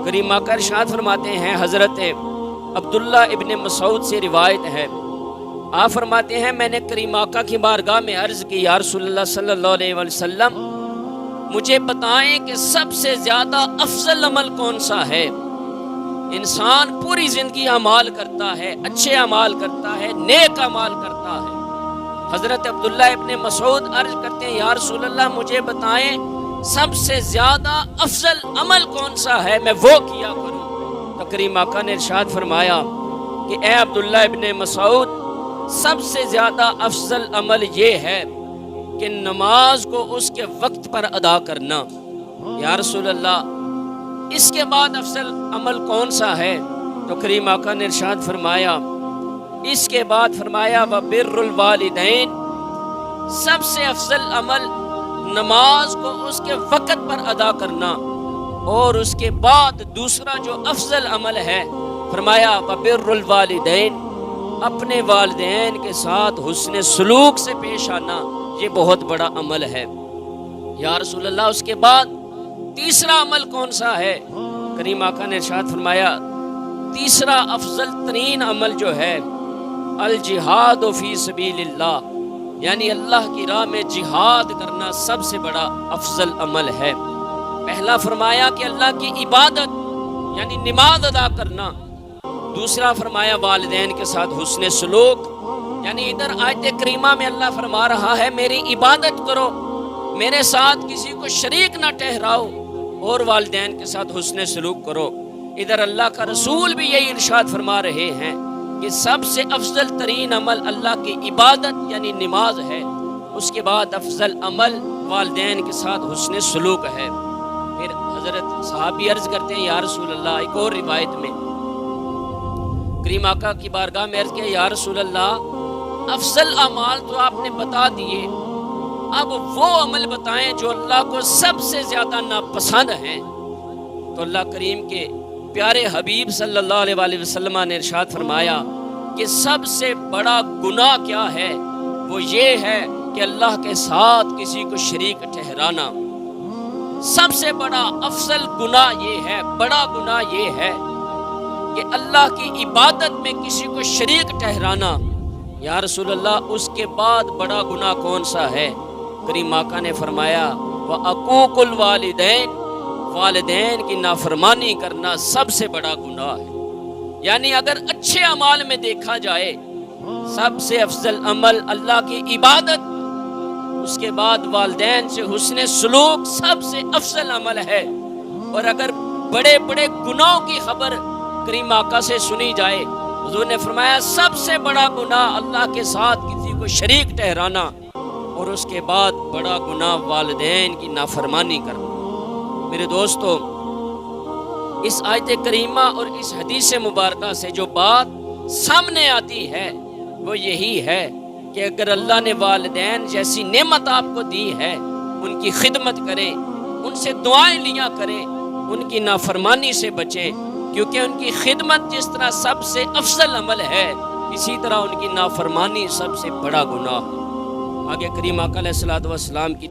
کریم آقا ارشاد فرماتے ہیں، حضرت عبداللہ ابن مسعود سے روایت ہے، آپ فرماتے ہیں میں نے کریم آقا کی بارگاہ میں عرض کی، یا رسول اللہ صلی اللہ علیہ وسلم مجھے بتائیں کہ سب سے زیادہ افضل عمل کون سا ہے؟ انسان پوری زندگی اعمال کرتا ہے، اچھے اعمال کرتا ہے، نیک اعمال کرتا ہے۔ حضرت عبداللہ ابن مسعود عرض کرتے ہیں، یا رسول اللہ مجھے بتائیں سب سے زیادہ افضل عمل کون سا ہے، میں وہ کیا کروں؟ تو کریم آقا نے ارشاد فرمایا کہ اے عبداللہ ابن مسعود، سب سے زیادہ افضل عمل یہ ہے کہ نماز کو اس کے وقت پر ادا کرنا۔ یا رسول اللہ اس کے بعد افضل عمل کون سا ہے؟ تو کریم آقا نے ارشاد فرمایا، اس کے بعد فرمایا وَبِرُّ الْوَالِدَيْن، سب سے افضل عمل نماز کو اس کے وقت پر ادا کرنا، اور اس کے بعد دوسرا جو افضل عمل ہے فرمایا وَبِرُّ الْوَالِدَيْن، اپنے والدین کے ساتھ حسن سلوک سے پیش آنا، یہ بہت بڑا عمل ہے۔ یا رسول اللہ اس کے بعد تیسرا عمل کون سا ہے؟ کریم آقا نے ارشاد فرمایا تیسرا افضل ترین عمل جو ہے الجہاد فی سبیل اللہ، یعنی اللہ کی راہ میں جہاد کرنا سب سے بڑا افضل عمل ہے۔ پہلا فرمایا کہ اللہ کی عبادت یعنی نماز ادا کرنا، دوسرا فرمایا والدین کے ساتھ حسن سلوک، یعنی ادھر آیت کریمہ میں اللہ فرما رہا ہے میری عبادت کرو، میرے ساتھ کسی کو شریک نہ ٹھہراؤ، اور والدین کے ساتھ حسن سلوک کرو۔ ادھر اللہ کا رسول بھی یہی ارشاد فرما رہے ہیں کہ سب سے افضل ترین عمل اللہ کی عبادت یعنی نماز ہے، اس کے بعد افضل عمل والدین کے ساتھ حسن سلوک ہے۔ پھر حضرت صحابی عرض کرتے ہیں، یا رسول اللہ ایک اور روایت میں کریم آقا کی بارگاہ میں عرض کیا، یا رسول اللہ افضل اعمال تو آپ نے بتا دیے، اب وہ عمل بتائیں جو اللہ کو سب سے زیادہ ناپسند ہیں۔ تو اللہ کریم کے پیارے حبیب صلی اللہ علیہ وآلہ وسلم نے ارشاد فرمایا کہ سب سے بڑا گناہ کیا ہے؟ وہ یہ ہے کہ اللہ کے ساتھ کسی کو شریک ٹھہرانا۔ سب سے بڑا افضل گناہ یہ ہے، بڑا گناہ یہ ہے کہ اللہ کی عبادت میں کسی کو شریک ٹھہرانا۔ یا رسول اللہ اس کے بعد بڑا گناہ کون سا ہے؟ کریم آقا نے فرمایا وَعُقُوقُ الْوَالِدَيْن، والدین کی نافرمانی کرنا سب سے بڑا گناہ ہے۔ یعنی اگر اچھے اعمال میں دیکھا جائے سب سے افضل عمل اللہ کی عبادت، اس کے بعد والدین سے حسن سلوک سب سے افضل عمل ہے۔ اور اگر بڑے بڑے گناہوں کی خبر کریم آقا سے سنی جائے، حضور نے فرمایا سب سے بڑا گناہ اللہ کے ساتھ کسی کو شریک ٹھہرانا، اور اس کے بعد بڑا گناہ والدین کی نافرمانی کرنا۔ میرے دوستو، اس آیت کریمہ اور اس حدیث مبارکہ سے جو بات سامنے آتی ہے وہ یہی ہے کہ اگر اللہ نے والدین جیسی نعمت آپ کو دی ہے، ان کی خدمت کریں، ان سے دعائیں لیا کریں، ان کی نافرمانی سے بچیں، کیونکہ ان کی خدمت جس طرح سب سے افضل عمل ہے، اسی طرح ان کی نافرمانی سب سے بڑا گناہ ہے۔ آگے کریم آقا علیہ الصلوۃ والسلام کی